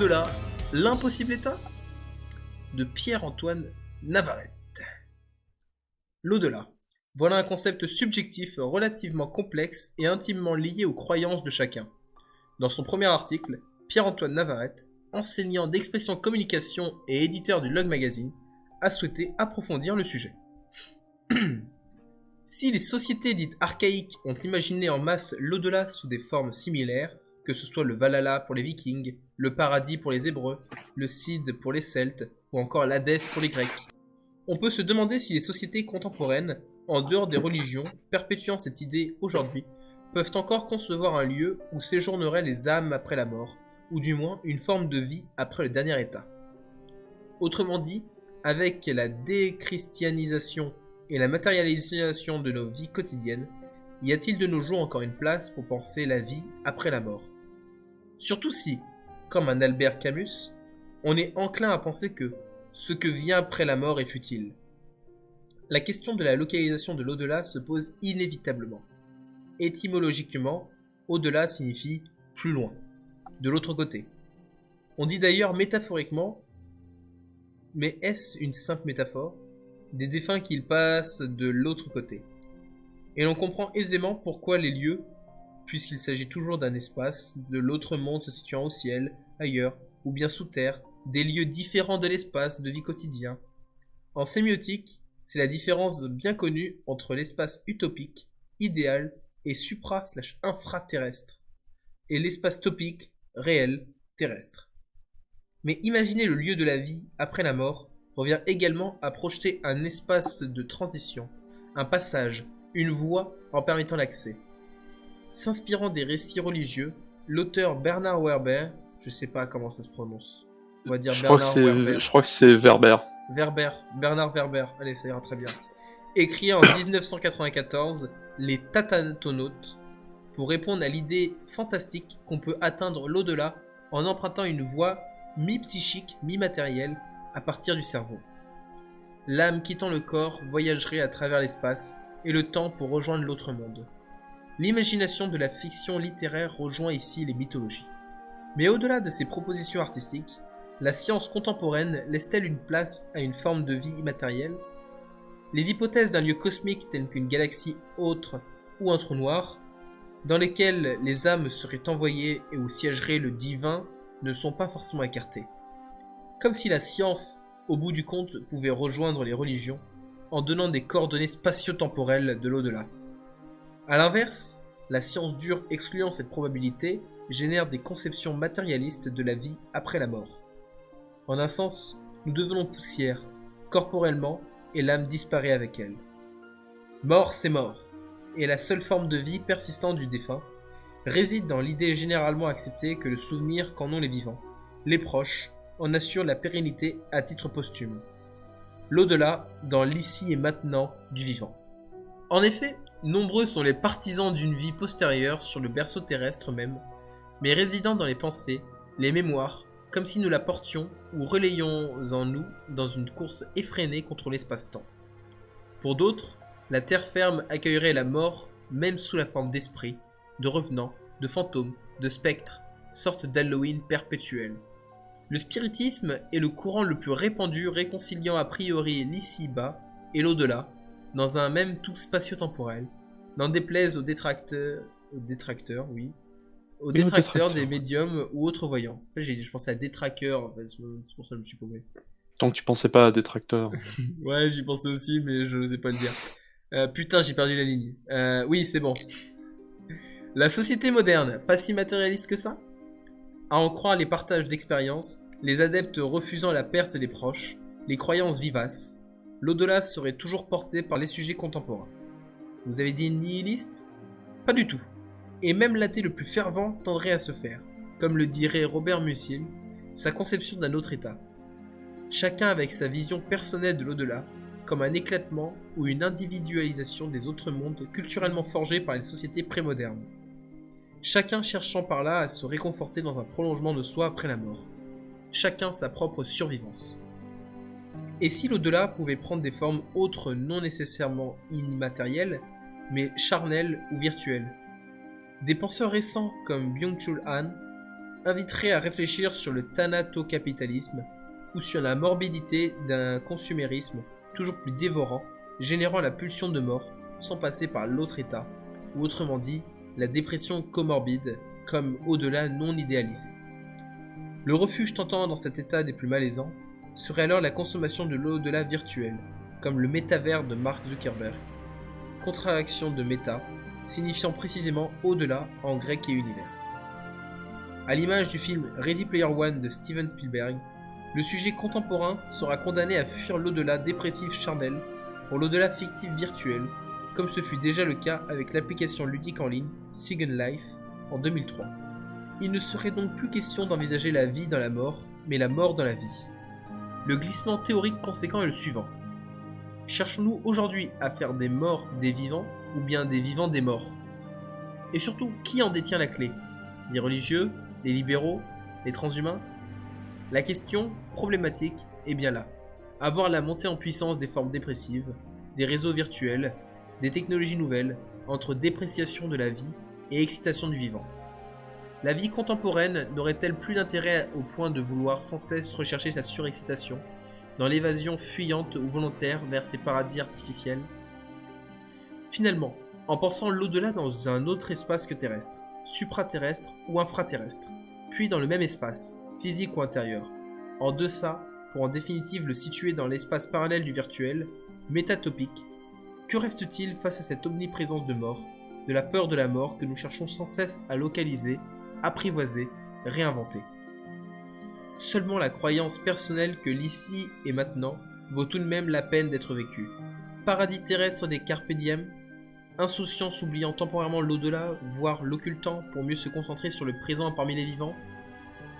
L'au-delà, l'impossible état de Pierre-Antoine Navarrete. L'au-delà. Voilà un concept subjectif relativement complexe et intimement lié aux croyances de chacun. Dans son premier article, Pierre-Antoine Navarrete, enseignant d'expression communication et éditeur du Log Magazine, a souhaité approfondir le sujet. Si les sociétés dites archaïques ont imaginé en masse l'au-delà sous des formes similaires, que ce soit le Valhalla pour les Vikings, le paradis pour les Hébreux, le Cid pour les Celtes, ou encore l'Hadès pour les Grecs, on peut se demander si les sociétés contemporaines, en dehors des religions, perpétuant cette idée aujourd'hui, peuvent encore concevoir un lieu où séjourneraient les âmes après la mort, ou du moins une forme de vie après le dernier état. Autrement dit, avec la déchristianisation et la matérialisation de nos vies quotidiennes, y a-t-il de nos jours encore une place pour penser la vie après la mort? Surtout si, comme un Albert Camus, on est enclin à penser que ce que vient après la mort est futile. La question de la localisation de l'au-delà se pose inévitablement. Étymologiquement, au-delà signifie plus loin, de l'autre côté. On dit d'ailleurs métaphoriquement, mais est-ce une simple métaphore, des défunts qu'ils passent de l'autre côté. Et l'on comprend aisément pourquoi les lieux, puisqu'il s'agit toujours d'un espace, de l'autre monde se situant au ciel, ailleurs, ou bien sous terre, des lieux différents de l'espace de vie quotidien. En sémiotique, c'est la différence bien connue entre l'espace utopique, idéal et supra/infraterrestre, et l'espace topique, réel, terrestre. Mais imaginer le lieu de la vie après la mort revient également à projeter un espace de transition, un passage, une voie en permettant l'accès. S'inspirant des récits religieux, l'auteur Bernard Werber, je sais pas comment ça se prononce, on va dire Bernard Werber. Je crois que c'est Werber. Bernard Werber, allez ça ira très bien. Écrit en 1994, Les Tatatonautes, pour répondre à l'idée fantastique qu'on peut atteindre l'au-delà en empruntant une voie mi-psychique, mi-matérielle à partir du cerveau. L'âme quittant le corps voyagerait à travers l'espace et le temps pour rejoindre l'autre monde. L'imagination de la fiction littéraire rejoint ici les mythologies. Mais au-delà de ces propositions artistiques, la science contemporaine laisse-t-elle une place à une forme de vie immatérielle? Les hypothèses d'un lieu cosmique tel qu'une galaxie autre ou un trou noir, dans lesquels les âmes seraient envoyées et où siégerait le divin, ne sont pas forcément écartées. Comme si la science, au bout du compte, pouvait rejoindre les religions en donnant des coordonnées spatio-temporelles de l'au-delà. A l'inverse, la science dure excluant cette probabilité génère des conceptions matérialistes de la vie après la mort. En un sens, nous devenons poussière, corporellement, et l'âme disparaît avec elle. Mort, c'est mort, et la seule forme de vie persistante du défunt réside dans l'idée généralement acceptée que le souvenir qu'en ont les vivants, les proches, en assure la pérennité à titre posthume. L'au-delà dans l'ici et maintenant du vivant. En effet, nombreux sont les partisans d'une vie postérieure sur le berceau terrestre même, mais résidant dans les pensées, les mémoires, comme si nous la portions ou relayions en nous dans une course effrénée contre l'espace-temps. Pour d'autres, la terre ferme accueillerait la mort même sous la forme d'esprits, de revenants, de fantômes, de spectres, sorte d'Halloween perpétuel. Le spiritisme est le courant le plus répandu réconciliant a priori l'ici-bas et l'au-delà, dans un même tout spatio-temporel, n'en déplaise aux détracteurs des médiums ou autres voyants. En fait, je pensais à détraqueurs, en fait, c'est pour ça que je me suis paumé. Tant que tu pensais pas à détracteur. Ouais, j'y pensais aussi, mais je n'osais pas le dire. Putain, j'ai perdu la ligne. Oui, c'est bon. La société moderne, pas si matérialiste que ça? À en croire les partages d'expériences, les adeptes refusant la perte des proches, les croyances vivaces, l'au-delà serait toujours porté par les sujets contemporains. Vous avez dit nihiliste? Pas du tout. Et même l'athée le plus fervent tendrait à se faire, comme le dirait Robert Musil, sa conception d'un autre état. Chacun avec sa vision personnelle de l'au-delà, comme un éclatement ou une individualisation des autres mondes culturellement forgés par les sociétés prémodernes. Chacun cherchant par là à se réconforter dans un prolongement de soi après la mort. Chacun sa propre survivance. Et si l'au-delà pouvait prendre des formes autres non nécessairement immatérielles, mais charnelles ou virtuelles? Des penseurs récents comme Byung-Chul Han, inviterait à réfléchir sur le thanatocapitalisme ou sur la morbidité d'un consumérisme toujours plus dévorant, générant la pulsion de mort sans passer par l'autre état, ou autrement dit, la dépression comorbide comme au-delà non idéalisé. Le refuge tentant dans cet état des plus malaisants serait alors la consommation de l'au-delà virtuel, comme le métavers de Mark Zuckerberg, contraction de méta, signifiant précisément au-delà en grec et univers. À l'image du film Ready Player One de Steven Spielberg, le sujet contemporain sera condamné à fuir l'au-delà dépressif charnel pour l'au-delà fictif virtuel, comme ce fut déjà le cas avec l'application ludique en ligne Second Life en 2003. Il ne serait donc plus question d'envisager la vie dans la mort, mais la mort dans la vie. Le glissement théorique conséquent est le suivant. Cherchons-nous aujourd'hui à faire des morts des vivants ou bien des vivants des morts? Et surtout, qui en détient la clé? Les religieux? Les libéraux? Les transhumains? La question problématique est bien là. À voir la montée en puissance des formes dépressives, des réseaux virtuels, des technologies nouvelles, entre dépréciation de la vie et excitation du vivant. La vie contemporaine n'aurait-elle plus d'intérêt au point de vouloir sans cesse rechercher sa surexcitation, dans l'évasion fuyante ou volontaire vers ces paradis artificiels? Finalement, en pensant l'au-delà dans un autre espace que terrestre, supraterrestre ou infraterrestre, puis dans le même espace, physique ou intérieur, en deçà, pour en définitive le situer dans l'espace parallèle du virtuel, métatopique, que reste-t-il face à cette omniprésence de mort, de la peur de la mort que nous cherchons sans cesse à localiser, apprivoiser, réinventer? Seulement la croyance personnelle que l'ici et maintenant vaut tout de même la peine d'être vécue. Paradis terrestre des carpe diem, insouciance oubliant temporairement l'au-delà, voire l'occultant pour mieux se concentrer sur le présent parmi les vivants.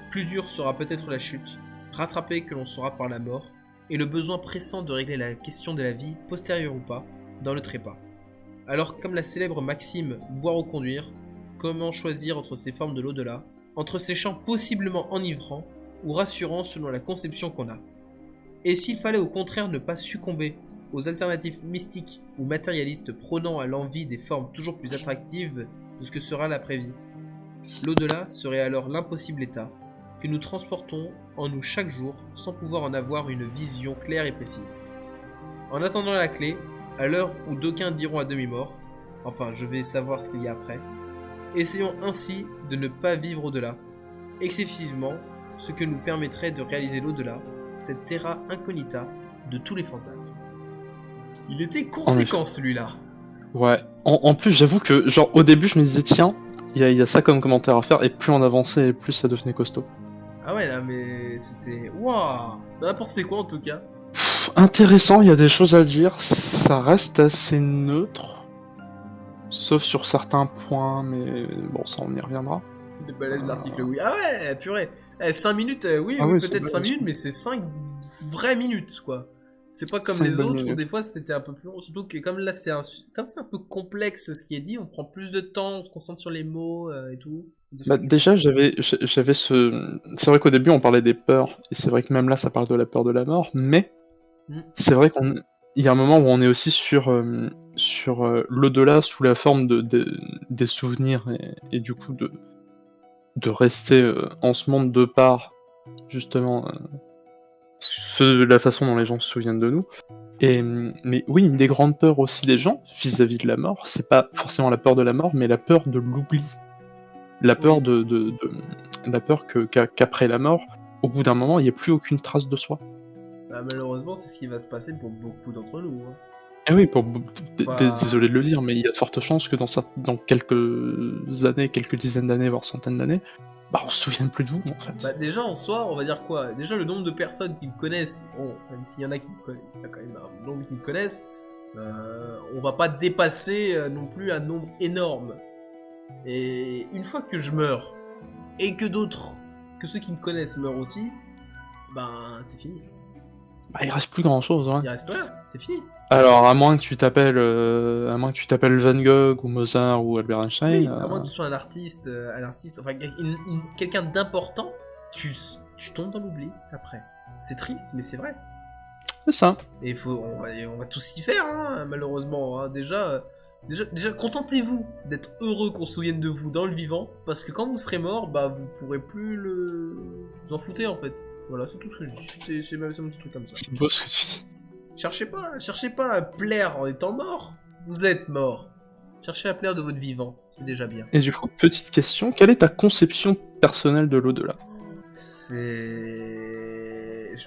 Plus dure sera peut-être la chute, rattrapée que l'on sera par la mort, et le besoin pressant de régler la question de la vie, postérieure ou pas, dans le trépas. Alors comme la célèbre maxime « boire ou conduire », comment choisir entre ces formes de l'au-delà, entre ces champs possiblement enivrants ou rassurants selon la conception qu'on a? Et s'il fallait au contraire ne pas succomber aux alternatives mystiques ou matérialistes prônant à l'envie des formes toujours plus attractives de ce que sera l'après-vie? L'au-delà serait alors l'impossible état que nous transportons en nous chaque jour sans pouvoir en avoir une vision claire et précise. En attendant la clé, à l'heure où d'aucuns diront à demi-mort, enfin je vais savoir ce qu'il y a après, essayons ainsi de ne pas vivre au-delà, excessivement, ce que nous permettrait de réaliser l'au-delà, cette terra incognita de tous les fantasmes. Il était conséquent celui-là. Ouais. En plus, j'avoue que, genre, au début, je me disais, tiens, il y a ça comme commentaire à faire, et plus on avançait, et plus ça devenait costaud. Ah ouais, là, mais c'était... Waouh! T'en as pensé quoi, en tout cas? Intéressant, il y a des choses à dire, ça reste assez neutre, sauf sur certains points, mais bon, ça on y reviendra. De balèze l'article, oui. Ah ouais, purée. 5 minutes, oui, Ah oui, oui, peut-être c'est 5 balèze. minutes, mais c'est 5 vraies minutes, quoi. C'est pas comme 5 les bonnes autres, où minutes. des fois c'était un peu plus long. Surtout que comme là, comme c'est un peu complexe ce qui est dit, on prend plus de temps, on se concentre sur les mots et tout. Bah, déjà, j'avais ce... C'est vrai qu'au début, on parlait des peurs, et c'est vrai que même là, ça parle de la peur de la mort, mais Mm. c'est vrai il y a un moment où on est aussi sur, l'au-delà sous la forme des souvenirs, et du coup, de rester en ce monde de par, justement, la façon dont les gens se souviennent de nous. Mais oui, une des grandes peurs aussi des gens, vis-à-vis de la mort, c'est pas forcément la peur de la mort, mais la peur de l'oubli. La peur Oui. la peur qu'après la mort, au bout d'un moment, il n'y ait plus aucune trace de soi. Bah, malheureusement, c'est ce qui va se passer pour beaucoup d'entre nous. Hein. Et oui, Enfin, désolé de le dire, mais il y a de fortes chances que dans quelques années, quelques dizaines d'années, voire centaines d'années, bah on se souvienne plus de vous en fait. bah, déjà en soi, on va dire quoi? Déjà le nombre de personnes qui me connaissent, bon, même s'il y en a qui me connaissent, il y a quand même un nombre qui me connaissent, on va pas dépasser non plus un nombre énorme. Et une fois que je meurs, et que d'autres, que ceux qui me connaissent meurent aussi, ben c'est fini. Bah il reste plus grand chose, ouais. Il reste rien, c'est fini. Alors à moins que tu t'appelles Van Gogh ou Mozart ou Albert Einstein. Oui, à moins que tu sois un artiste, enfin quelqu'un d'important, tu tombes dans l'oubli après. C'est triste, mais c'est vrai. C'est ça. Et on va tous s'y faire, hein, malheureusement. Hein. Déjà, Déjà, contentez-vous d'être heureux qu'on se souvienne de vous dans le vivant, parce que quand vous serez mort, bah vous pourrez plus vous en fouter en fait. Voilà, c'est tout ce que je dis. C'est mon petit truc comme ça. C'est beau ce que tu dis. Cherchez pas à plaire en étant mort. Vous êtes mort. Cherchez à plaire de votre vivant, c'est déjà bien. Et du coup, petite question, quelle est ta conception personnelle de l'au-delà? Je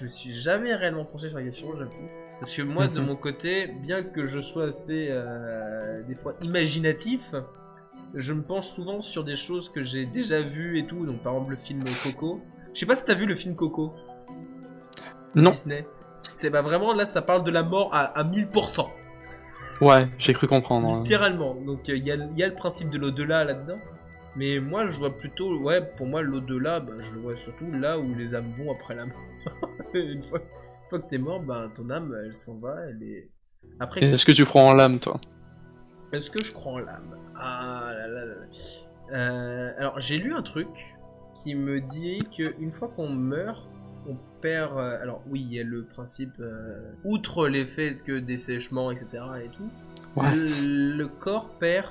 me suis jamais réellement penché sur la question, j'avoue. Parce que moi, de mon côté, bien que je sois assez, des fois, imaginatif, je me penche souvent sur des choses que j'ai déjà vues et tout. Donc, par exemple, le film Coco. Je sais pas si t'as vu le film Coco. Non. Disney. C'est vraiment, là, ça parle de la mort à 1000%. Ouais, j'ai cru comprendre. Littéralement. Donc, il y a le principe de l'au-delà là-dedans. Mais moi, je vois plutôt, ouais, pour moi, l'au-delà, bah, je le vois surtout là où les âmes vont après la mort. Une fois que t'es mort, bah, ton âme, elle s'en va, elle est... Après, Et est-ce que tu crois en l'âme, toi? est-ce que je crois en l'âme? Ah là là là là. Alors, j'ai lu un truc qui me dit qu'une fois qu'on meurt, on perd... alors oui, il y a le principe, outre les faits que dessèchement, etc. et tout, Ouais. le corps perd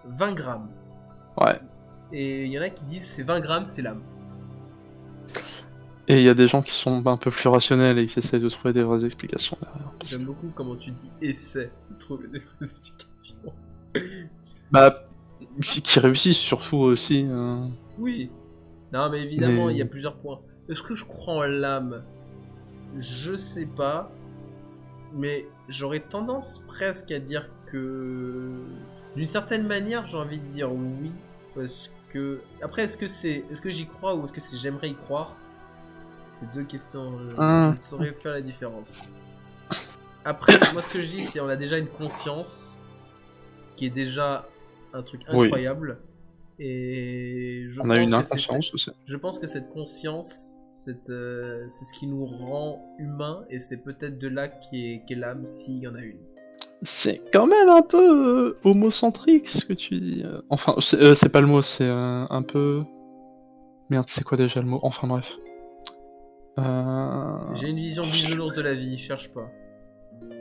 20 grammes. Ouais. Et il y en a qui disent c'est 20 grammes, c'est l'âme. Et il y a des gens qui sont un peu plus rationnels et qui essayent de trouver des vraies explications derrière. J'aime beaucoup comment tu dis essaie de trouver des vraies explications. Bah, qui réussissent surtout aussi. Oui. Non, mais évidemment, Mais- il y a plusieurs points. Est-ce que je crois en l'âme? Je sais pas. Mais j'aurais tendance presque à dire que... D'une certaine manière, j'ai envie de dire oui. Parce que... Après, est-ce que j'y crois ou est-ce que j'aimerais y croire? C'est deux questions. Je ne saurais faire la différence. Après, moi, ce que je dis, c'est on a déjà une conscience qui est déjà un truc incroyable. Oui. Et je on pense a une que inconscience aussi. je pense que cette conscience, c'est ce qui nous rend humains et c'est peut-être de là qu'est l'âme s'il y en a une. C'est quand même un peu homocentrique ce que tu dis. Enfin, c'est pas le mot, c'est un peu... Merde, c'est quoi déjà le mot? Enfin bref. J'ai une vision bisounours de la vie, cherche pas.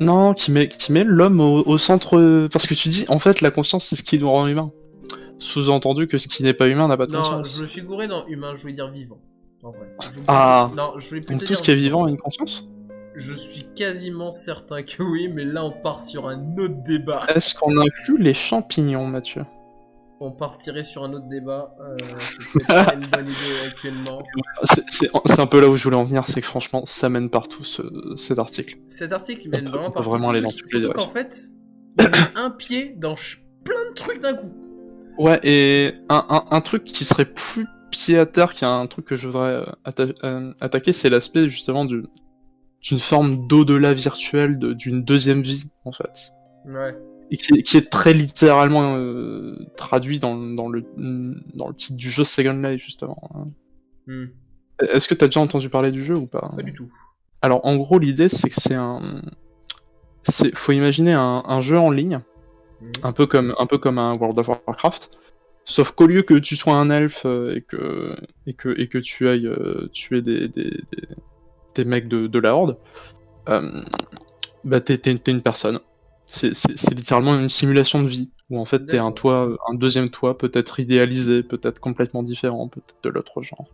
Non, qui met l'homme au centre... Parce que tu dis, en fait, la conscience, c'est ce qui nous rend humain. Sous-entendu que ce qui n'est pas humain n'a pas de conscience. Non, je me suis gouré dans humain, je voulais dire vivant. En vrai. Non, je voulais donc tout ce qui est vivant a une conscience? Je suis quasiment certain que oui, mais là on part sur un autre débat. Est-ce qu'on inclut les champignons, Mathieu? On partirait sur un autre débat, c'est peut-être pas une bonne idée actuellement. C'est un peu là où je voulais en venir, c'est que franchement, ça mène partout cet article. Cet article mène vraiment partout, vraiment aller dans toutes les surtout qu'en fait, il met un pied dans plein de trucs d'un coup. Ouais, et un truc qui serait plus pied à terre, qui est un truc que je voudrais attaquer, c'est l'aspect justement d'une forme d'au-delà virtuel, d'une deuxième vie, en fait. Ouais. Et qui est très littéralement traduit dans le titre du jeu Second Life, justement. Est-ce que t'as déjà entendu parler du jeu ou pas? Pas du tout. Alors, en gros, l'idée, c'est que faut imaginer un jeu en ligne, un peu comme un World of Warcraft, sauf qu'au lieu que tu sois un elfe et que tu ailles tuer des mecs de la horde, bah t'es une personne. C'est littéralement une simulation de vie, où en fait t'es un deuxième toi, peut-être idéalisé, peut-être complètement différent, peut-être de l'autre genre.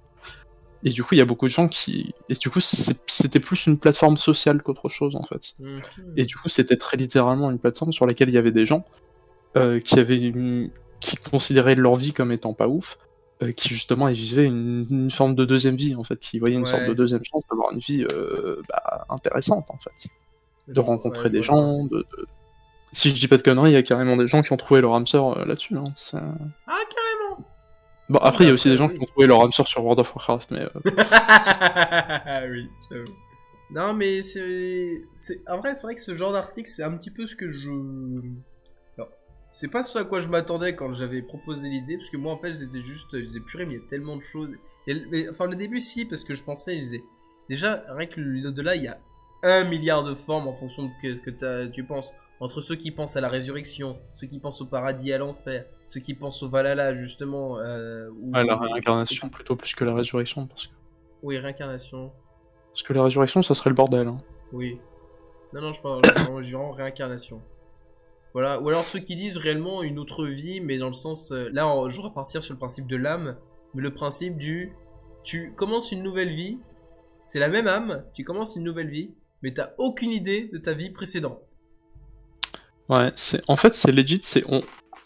Et du coup, il y a beaucoup de gens qui... Et du coup, c'était plus une plateforme sociale qu'autre chose, en fait. Et du coup, c'était très littéralement une plateforme sur laquelle il y avait des gens qui considéraient leur vie comme étant pas ouf, qui justement ils vivaient une forme de deuxième vie, en fait, qui voyaient une sorte de deuxième chance d'avoir une vie intéressante, en fait. De rencontrer des gens, Si je dis pas de conneries, il y a carrément des gens qui ont trouvé leur âme sœur là-dessus. Hein. Ah, carrément! Bon, après, il y a aussi des gens qui ont trouvé leur âme sœur sur World of Warcraft, mais... Oui, j'avoue. Non, mais en vrai, c'est vrai que ce genre d'article, c'est un petit peu ce que je... Alors, c'est pas ce à quoi je m'attendais quand j'avais proposé l'idée, parce que moi, en fait, je disais, purée, mais il y a tellement de choses... Enfin, le début, si, parce que je pensais, je disais... Déjà, rien que l'au-delà, il y a 1 milliard de formes en fonction de que tu penses. Entre ceux qui pensent à la résurrection, ceux qui pensent au paradis et à l'enfer, ceux qui pensent au Valhalla, justement. La réincarnation, plutôt, plus que la résurrection. Parce que... Oui, réincarnation. Parce que la résurrection, ça serait le bordel. Hein. Oui. Non, je parle vraiment réincarnation. Voilà. Ou alors ceux qui disent réellement une autre vie, mais dans le sens... là, je vais repartir sur le principe de l'âme, mais le principe du... Tu commences une nouvelle vie, c'est la même âme, tu commences une nouvelle vie, mais t'as aucune idée de ta vie précédente. Ouais, en fait, c'est legit,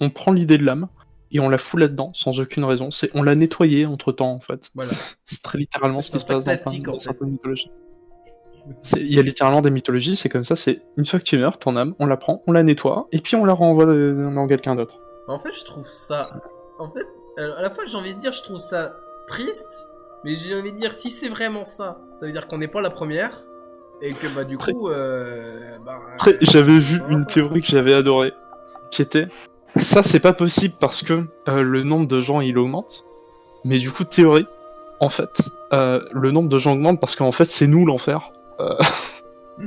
on prend l'idée de l'âme, et on la fout là-dedans, sans aucune raison. On l'a nettoyée entre-temps, en fait. Voilà. C'est très littéralement ce C'est un qui se sac passe plastique, en dans fait. certaines mythologies. Il y a littéralement des mythologies, c'est comme ça, c'est une fois que tu meurs, ton âme, on la prend, on la nettoie, et puis on la renvoie dans quelqu'un d'autre. En fait, je trouve ça... En fait, à la fois, j'ai envie de dire, je trouve ça triste, mais j'ai envie de dire, si c'est vraiment ça, ça veut dire qu'on n'est pas la première, et que, bah, du Très- coup... J'avais vu ça va une pas. théorie que j'avais adorée, qui était, ça c'est pas possible parce que le nombre de gens il augmente, mais du coup, théorie, en fait, le nombre de gens augmente parce qu'en fait c'est nous l'enfer. Euh,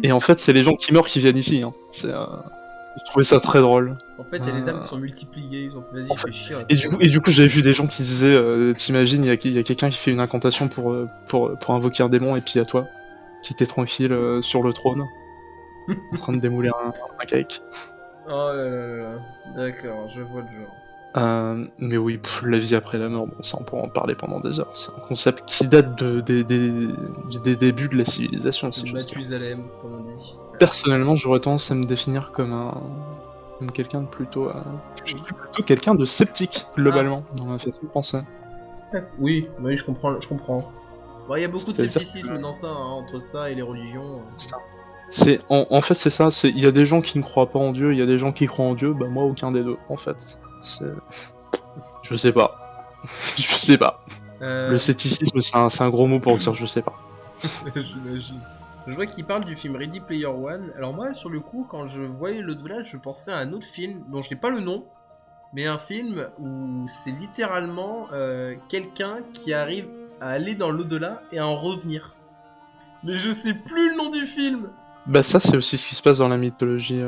Et en fait, c'est les gens qui meurent qui viennent ici. Hein. Je trouvais ça très drôle. En fait, il y a les âmes qui sont multipliées, ils ont fait, vas-y, En je fait. fais chier. Et du coup, j'avais vu des gens qui disaient, t'imagines, il y a quelqu'un qui fait une incantation pour invoquer un démon, et puis à toi, qui t'es tranquille sur le trône, en train de démouler un cake. Oh là là là là. D'accord, je vois le genre. Mais oui, la vie après la mort, bon, ça on pourra en parler pendant des heures. C'est un concept qui date des débuts de la civilisation, si je sais. Mathusalem, comme on dit. Personnellement, j'aurais tendance à me définir comme quelqu'un de plutôt, je suis plutôt quelqu'un de sceptique globalement dans ma façon de penser. Oui, oui, je comprends, je comprends. Bon, il y a beaucoup de C'est-à-dire scepticisme dans ça, hein, entre ça et les religions. En fait, c'est ça. Il y a des gens qui ne croient pas en Dieu, il y a des gens qui croient en Dieu. Bah moi, aucun des deux, en fait. Je sais pas. Je sais pas. Le scepticisme, c'est un gros mot pour dire je sais pas. J'imagine. Je vois qu'il parle du film Ready Player One. Alors moi, sur le coup, quand je voyais l'au-delà, je pensais à un autre film dont je n'ai pas le nom, mais un film où c'est littéralement quelqu'un qui arrive à aller dans l'au-delà et à en revenir. Mais je sais plus le nom du film. Bah ça, c'est aussi ce qui se passe dans la mythologie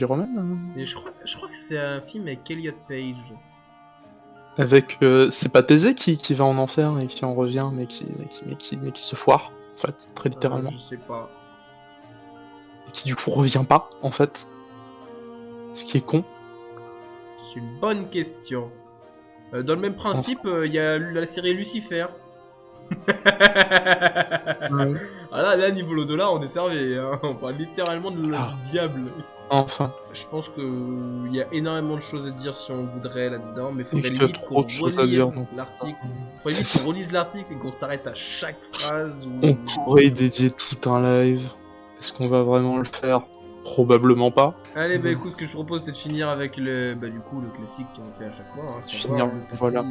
romaine. Hein. Mais je crois que c'est un film avec Elliot Page. Avec, c'est pas Thésée qui va en enfer et qui en revient, mais qui se foire, en fait, très littéralement. Je sais pas. Et qui du coup revient pas, en fait. Ce qui est con. C'est une bonne question. Dans le même principe, il y a la série Lucifer. Ah là, niveau l'au-delà, on est servi. Hein. On parle littéralement du diable. Enfin. Je pense qu'il y a énormément de choses à dire si on voudrait là-dedans, mais il faudrait qu'il y a limite trop qu'on de choses à dire, relise donc. l'article. Il faudrait limite qu'on relise l'article et qu'on s'arrête à chaque phrase. Ou... On pourrait y dédier tout un live. Est-ce qu'on va vraiment le faire? Probablement pas. Allez, bah écoute, ce que je propose, c'est de finir avec le, bah, du coup, le classique qu'on fait à chaque fois. Hein, Finir, le petit, voilà.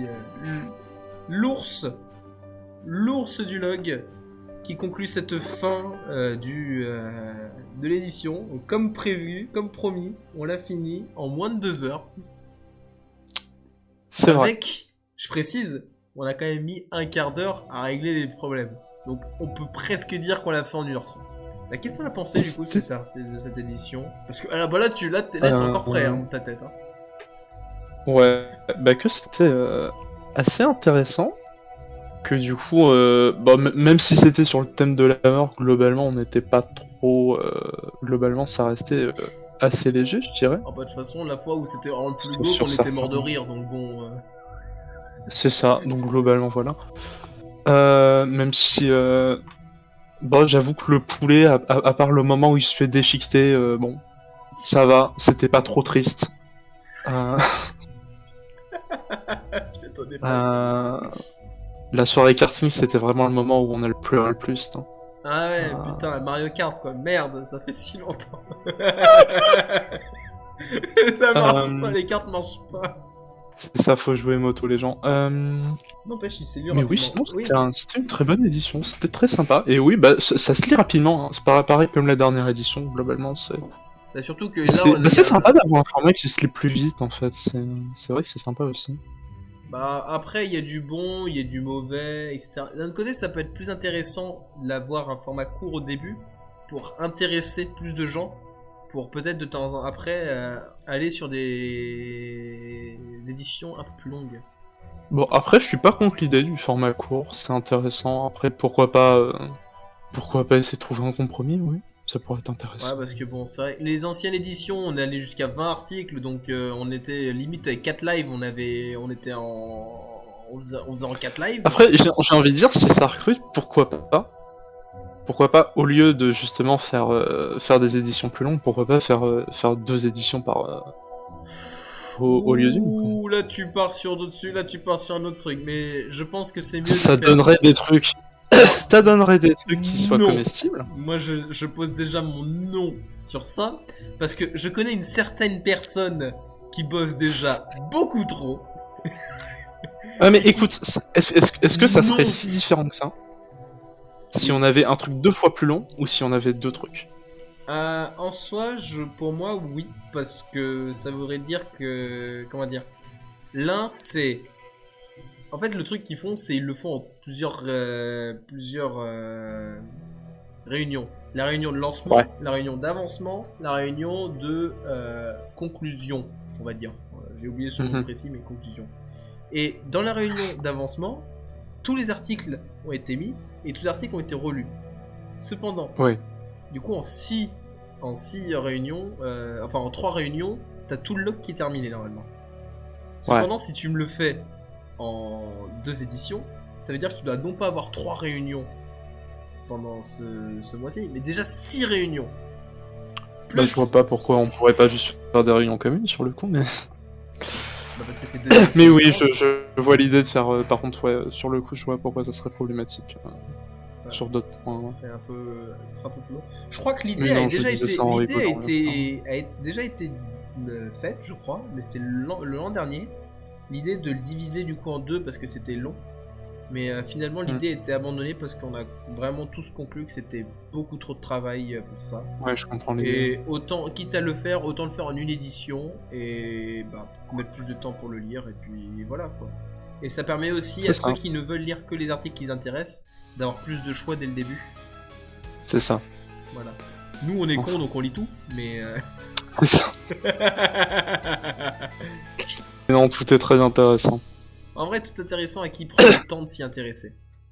L'ours du log qui conclut cette fin de l'édition. Donc, comme prévu, comme promis, on l'a fini en moins de 2 heures. C'est vrai. Avec, je précise, on a quand même mis un quart d'heure à régler les problèmes. Donc on peut presque dire qu'on l'a fait en 1h30. Bah, qu'est-ce que t'en as pensé du coup de cette édition? Parce que là, c'est encore frais hein, ta tête. Hein. Ouais, bah que c'était assez intéressant. Que du coup, même si c'était sur le thème de la mort, globalement on n'était pas trop... globalement ça restait assez léger, je dirais. Ah bah de toute façon, la fois où c'était vraiment le plus beau, on était mort de rire, donc bon... C'est ça, donc globalement voilà. Même si... Bon, j'avoue que le poulet, à part le moment où il se fait déchiqueter, bon, ça va, c'était pas trop triste. Je m'étonnais pas. La soirée karting, c'était vraiment le moment où on a le pleuré le plus. Hein. Ah ouais, putain, Mario Kart quoi, merde, ça fait si longtemps. Ça marche pas, les cartes marchent pas. C'est ça, faut jouer moto les gens. N'empêche, il s'est lu mais rapidement. oui, sinon c'était une très bonne édition, c'était très sympa. Et oui, bah ça se lit rapidement, hein. C'est pas pareil comme la dernière édition, globalement. Bah, surtout que là, c'est sympa d'avoir un format qui se lit plus vite en fait, c'est vrai que c'est sympa aussi. Bah après, il y a du bon, il y a du mauvais, etc. D'un autre côté, ça peut être plus intéressant d'avoir un format court au début pour intéresser plus de gens, pour peut-être de temps en temps après aller sur des éditions un peu plus longues. Bon, après, je suis pas contre l'idée du format court, c'est intéressant. Après, pourquoi pas essayer de trouver un compromis, oui. Ça pourrait être intéressant. Ouais, parce que bon, c'est vrai, les anciennes éditions, on allait jusqu'à 20 articles, donc on était limite avec 4 lives, on était on faisait en 4 lives. Après, j'ai envie de dire, si ça recrute, pourquoi pas? Pourquoi pas, au lieu de justement faire des éditions plus longues, pourquoi pas faire 2 éditions au lieu d'une, quoi. Ouh, là tu pars sur dessus, là tu pars sur un autre truc, mais je pense que c'est mieux Ça de faire. donnerait des trucs. Alors, Ça donnerait des trucs qui soient non. comestibles. Moi je pose déjà mon nom sur ça, parce que je connais une certaine personne qui bosse déjà beaucoup trop. Ah mais écoute, est-ce que ça Non. serait si différent que ça si on avait un truc 2 fois plus long ou si on avait 2 trucs? En soi, pour moi, oui, parce que ça voudrait dire que, comment dire, l'un c'est, en fait, le truc qu'ils font, c'est ils le font en plusieurs réunions. La réunion de lancement, Ouais. la réunion d'avancement, la réunion de conclusion, on va dire. J'ai oublié ce mot précis, mais conclusion. Et dans la réunion d'avancement, tous les articles ont été mis et tous les articles ont été relus. Cependant, Ouais. du coup, en 6 réunions, enfin en 3 réunions, t'as tout le log qui est terminé normalement. Cependant, si tu me le fais en 2 éditions, ça veut dire que tu dois non pas avoir 3 réunions pendant ce mois-ci, mais déjà 6 réunions. Plus... Bah, je vois pas pourquoi on pourrait pas juste faire des réunions communes sur le coup, mais. Bah parce que c'est 2 éditions. Mais oui, différentes. je vois l'idée de faire. Par contre, ouais, sur le coup, je vois pourquoi ça serait problématique. Sur d'autres points. Ce serait un peu plus long. Je crois que l'idée Oui, a non, déjà je disais été, ça en l'idée rigolant, a déjà été faite, je crois, mais c'était l'an dernier. L'idée de le diviser du coup en 2 parce que c'était long. Mais finalement, l'idée a été abandonnée parce qu'on a vraiment tous conclu que c'était beaucoup trop de travail pour ça. Ouais, je comprends l'idée. Et autant, quitte à le faire, autant le faire en une édition et bah, mettre plus de temps pour le lire. Et puis voilà quoi. Et ça permet aussi à ceux qui ne veulent lire que les articles qui les intéressent d'avoir plus de choix dès le début. C'est ça. Voilà. Nous, on est cons, donc on lit tout, mais. C'est ça. Non, tout est très intéressant. En vrai, tout intéressant à qui prend le temps de s'y intéresser.